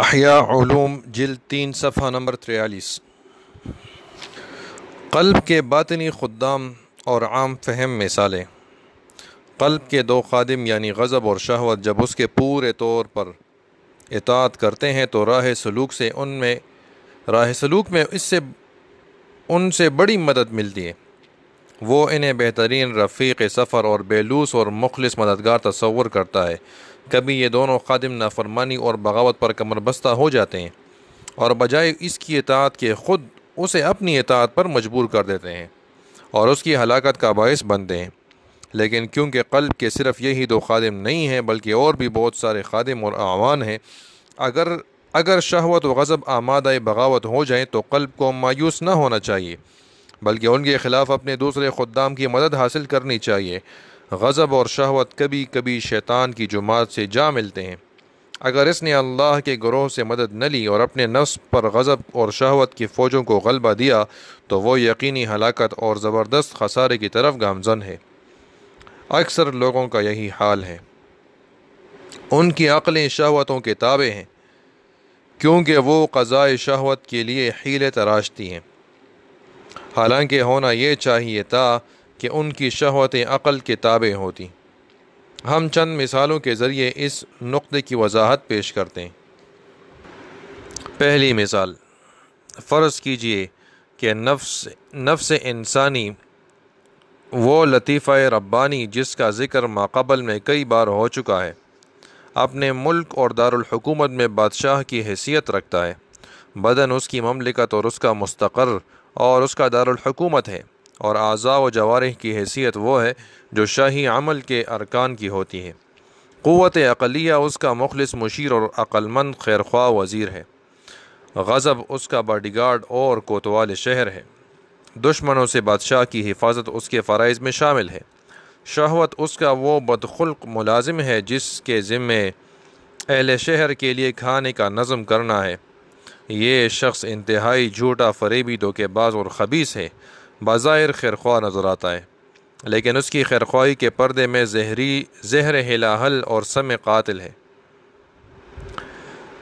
احیاء علوم جلد 3 صفحہ نمبر 43۔ قلب کے باطنی خدام اور عام فہم مثالیں۔ قلب کے دو خادم یعنی غضب اور شہوت جب اس کے پورے طور پر اطاعت کرتے ہیں تو راہ سلوک میں ان سے بڑی مدد ملتی ہے۔ وہ انہیں بہترین رفیق سفر اور بیلوس اور مخلص مددگار تصور کرتا ہے۔ کبھی یہ دونوں خادم نافرمانی اور بغاوت پر کمر بستہ ہو جاتے ہیں اور بجائے اس کی اطاعت کے خود اسے اپنی اطاعت پر مجبور کر دیتے ہیں اور اس کی ہلاکت کا باعث بنتے ہیں۔ لیکن کیونکہ قلب کے صرف یہی دو خادم نہیں ہیں بلکہ اور بھی بہت سارے خادم اور اعوان ہیں، اگر شہوت و غضب آمادہ بغاوت ہو جائیں تو قلب کو مایوس نہ ہونا چاہیے بلکہ ان کے خلاف اپنے دوسرے خدام کی مدد حاصل کرنی چاہیے۔ غضب اور شہوت کبھی کبھی شیطان کی جماعت سے جا ملتے ہیں۔ اگر اس نے اللہ کے گروہ سے مدد نہ لی اور اپنے نفس پر غضب اور شہوت کی فوجوں کو غلبہ دیا تو وہ یقینی ہلاکت اور زبردست خسارے کی طرف گامزن ہے۔ اکثر لوگوں کا یہی حال ہے۔ ان کی عقلیں شہوتوں کے تابع ہیں کیونکہ وہ قضائے شہوت کے لیے حیلے تراشتی ہیں، حالانکہ ہونا یہ چاہیے تھا کہ ان کی شہوتیں عقل کے تابع ہوتی۔ ہم چند مثالوں کے ذریعے اس نقطے کی وضاحت پیش کرتے ہیں۔ پہلی مثال، فرض کیجئے کہ نفس انسانی وہ لطیفہ ربانی جس کا ذکر ماقبل میں کئی بار ہو چکا ہے، اپنے ملک اور دارالحکومت میں بادشاہ کی حیثیت رکھتا ہے۔ بدن اس کی مملکت اور اس کا مستقر اور اس کا دارالحکومت ہے، اور اعضاء و جوارح کی حیثیت وہ ہے جو شاہی عمل کے ارکان کی ہوتی ہے۔ قوت عقلیہ اس کا مخلص مشیر اور عقلمند خیرخواہ وزیر ہے۔ غضب اس کا باڈی گارڈ اور کوتوال شہر ہے۔ دشمنوں سے بادشاہ کی حفاظت اس کے فرائض میں شامل ہے۔ شہوت اس کا وہ بدخلق ملازم ہے جس کے ذمے اہل شہر کے لیے کھانے کا نظم کرنا ہے۔ یہ شخص انتہائی جھوٹا، فریبی، دھوکے باز اور خبیث ہے۔ بظاہر خیرخواہ نظر آتا ہے لیکن اس کی خیرخواہی کے پردے میں زہر ہلاہل اور سم قاتل ہے۔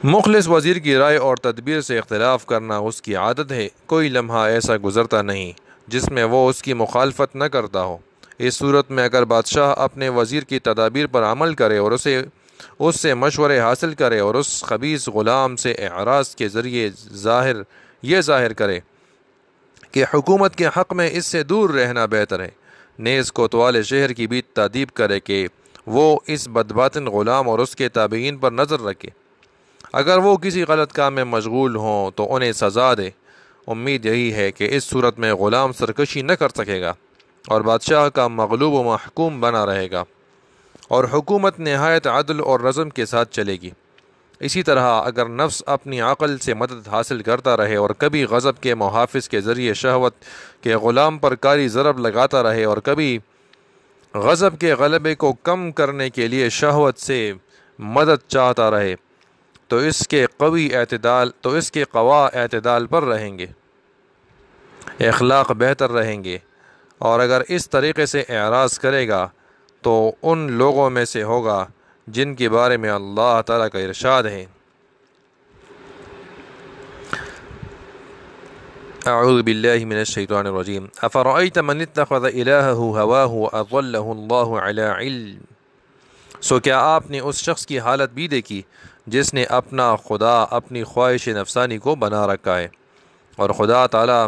مخلص وزیر کی رائے اور تدبیر سے اختلاف کرنا اس کی عادت ہے۔ کوئی لمحہ ایسا گزرتا نہیں جس میں وہ اس کی مخالفت نہ کرتا ہو۔ اس صورت میں اگر بادشاہ اپنے وزیر کی تدابیر پر عمل کرے اور اس سے مشورے حاصل کرے اور اس خبیث غلام سے اعراض کے ذریعے ظاہر کرے کہ حکومت کے حق میں اس سے دور رہنا بہتر ہے، نیز کوتوال شہر کی بھی تادیب کرے کہ وہ اس بدباطن غلام اور اس کے تابعین پر نظر رکھے۔ اگر وہ کسی غلط کام میں مشغول ہوں تو انہیں سزا دے۔ امید یہی ہے کہ اس صورت میں غلام سرکشی نہ کر سکے گا اور بادشاہ کا مغلوب و محکوم بنا رہے گا اور حکومت نہایت عدل اور نظم کے ساتھ چلے گی۔ اسی طرح اگر نفس اپنی عقل سے مدد حاصل کرتا رہے اور کبھی غضب کے محافظ کے ذریعے شہوت کے غلام پر کاری ضرب لگاتا رہے اور کبھی غضب کے غلبے کو کم کرنے کے لیے شہوت سے مدد چاہتا رہے تو اس کے قوا اعتدال پر رہیں گے، اخلاق بہتر رہیں گے، اور اگر اس طریقے سے اعراض کرے گا تو ان لوگوں میں سے ہوگا جن کے بارے میں اللہ تعالیٰ کا ارشاد ہے، اعوذ باللہ من الشیطان الرجیم، افرأیت من اتخذ الہہ ہواہ واضلہ اللہ علی علم۔ سو کیا آپ نے اس شخص کی حالت بھی دیکھی جس نے اپنا خدا اپنی خواہش نفسانی کو بنا رکھا ہے اور خدا تعالیٰ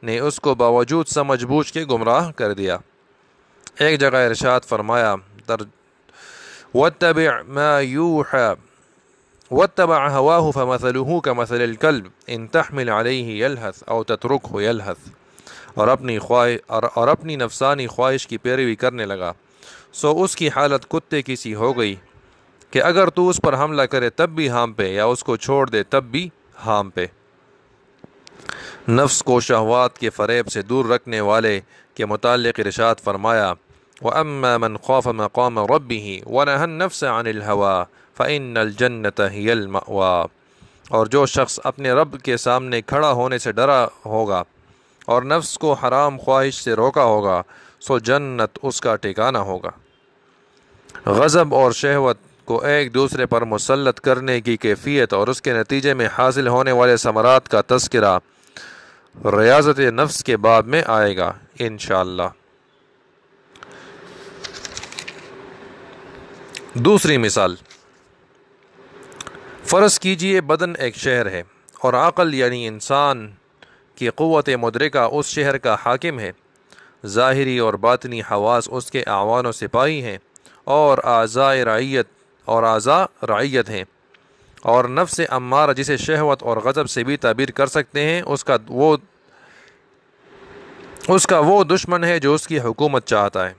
نے اس کو باوجود سمجھ بوجھ کے گمراہ کر دیا۔ ایک جگہ ارشاد فرمایا، واتبع ما یوحى واتبع هواه فمثله كمثل الكلب ان تحمل عليه يلهث او تتركه يلهث، اور اپنی نفسانی خواہش کی پیروی کرنے لگا، سو اس کی حالت کتے کی سی ہو گئی کہ اگر تو اس پر حملہ کرے تب بھی ہانپے یا اس کو چھوڑ دے تب بھی ہانپے۔ نفس کو شہوات کے فریب سے دور رکھنے والے کے متعلق ارشاد فرمایا، وَأَمَّا مَنْ خَافَ مَقَامَ رَبِّهِ وَنَهَى النَّفْسَ عَنِ الْهَوَىٰ فَإِنَّ الْجَنَّةَ هِيَ الْمَأْوَىٰ، اور جو شخص اپنے رب کے سامنے کھڑا ہونے سے ڈرا ہوگا اور نفس کو حرام خواہش سے روکا ہوگا سو جنت اس کا ٹھکانہ ہوگا۔ غضب اور شہوت کو ایک دوسرے پر مسلط کرنے کی کیفیت اور اس کے نتیجے میں حاصل ہونے والے ثمرات کا تذکرہ ریاضت نفس کے باب میں آئے گا انشاءاللہ۔ دوسری مثال، فرض کیجئے بدن ایک شہر ہے اور عقل یعنی انسان کی قوت مدرکہ اس شہر کا حاکم ہے، ظاہری اور باطنی حواس اس کے اعوان و سپاہی ہیں، اور اعضاء رعیت ہیں، اور نفس امارہ جسے شہوت اور غضب سے بھی تعبیر کر سکتے ہیں اس کا وہ دشمن ہے جو اس کی حکومت چاہتا ہے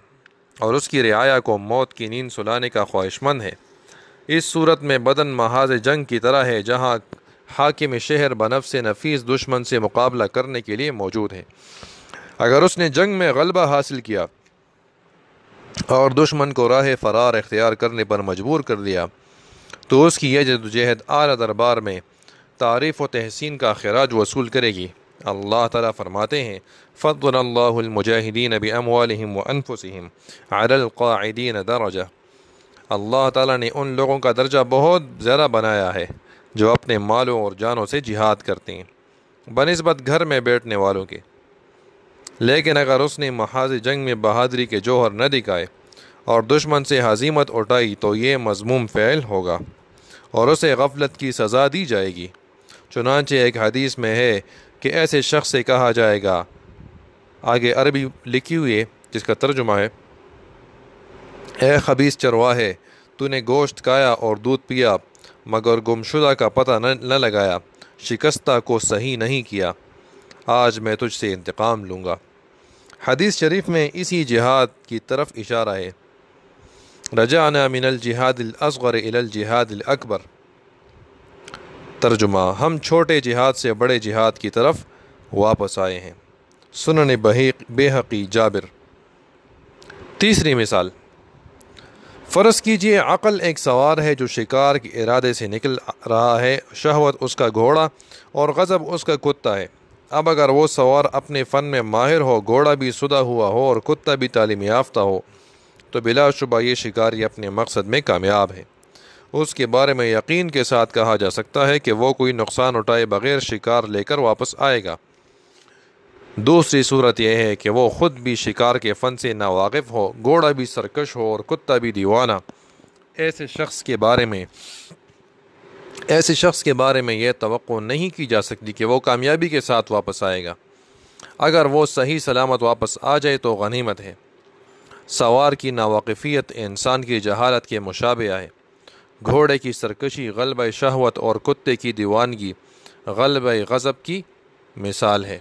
اور اس کی رعایا کو موت کی نیند سلانے کا خواہش مند ہے۔ اس صورت میں بدن محاذ جنگ کی طرح ہے جہاں حاکم شہر بنفس نفیس دشمن سے مقابلہ کرنے کے لیے موجود ہے۔ اگر اس نے جنگ میں غلبہ حاصل کیا اور دشمن کو راہ فرار اختیار کرنے پر مجبور کر دیا تو اس کی یہ جدوجہد اعلیٰ دربار میں تعریف و تحسین کا خراج وصول کرے گی۔ اللہ تعالیٰ فرماتے ہیں فضل اللہ المجاہدین باموالہم وانفسہم علی القاعدین درجہ، اللہ تعالیٰ نے ان لوگوں کا درجہ بہت زیادہ بنایا ہے جو اپنے مالوں اور جانوں سے جہاد کرتے ہیں بنسبت گھر میں بیٹھنے والوں کے۔ لیکن اگر اس نے محاذ جنگ میں بہادری کے جوہر نہ دکھائے اور دشمن سے ہزیمت اٹھائی تو یہ مذموم فعل ہوگا اور اسے غفلت کی سزا دی جائے گی۔ چنانچہ ایک حدیث میں ہے کہ ایسے شخص سے کہا جائے گا، آگے عربی لکھی ہوئی ہے جس کا ترجمہ ہے، اے خبیث چرواہے، تو نے گوشت کھایا اور دودھ پیا مگر گمشدہ کا پتہ نہ لگایا، شکستہ کو صحیح نہیں کیا، آج میں تجھ سے انتقام لوں گا۔ حدیث شریف میں اسی جہاد کی طرف اشارہ ہے، رجعنا من الجہاد الاصغر الى الجہاد الاکبر، ترجمہ ہم چھوٹے جہاد سے بڑے جہاد کی طرف واپس آئے ہیں۔ سنن بیہقی جابر۔ تیسری مثال، فرض کیجئے عقل ایک سوار ہے جو شکار کے ارادے سے نکل رہا ہے، شہوت اس کا گھوڑا اور غضب اس کا کتا ہے۔ اب اگر وہ سوار اپنے فن میں ماہر ہو، گھوڑا بھی سدھا ہوا ہو اور کتا بھی تعلیم یافتہ ہو تو بلا شبہ یہ شکاری اپنے مقصد میں کامیاب ہے۔ اس کے بارے میں یقین کے ساتھ کہا جا سکتا ہے کہ وہ کوئی نقصان اٹھائے بغیر شکار لے کر واپس آئے گا۔ دوسری صورت یہ ہے کہ وہ خود بھی شکار کے فن سے ناواقف ہو، گھوڑا بھی سرکش ہو اور کتا بھی دیوانہ۔ ایسے شخص کے بارے میں یہ توقع نہیں کی جا سکتی کہ وہ کامیابی کے ساتھ واپس آئے گا۔ اگر وہ صحیح سلامت واپس آ جائے تو غنیمت ہے۔ سوار کی ناواقفیت انسان کی جہالت کے مشابہ ہے۔ گھوڑے کی سرکشی غلبہ شہوت اور کتے کی دیوانگی غلبہ غضب کی مثال ہے۔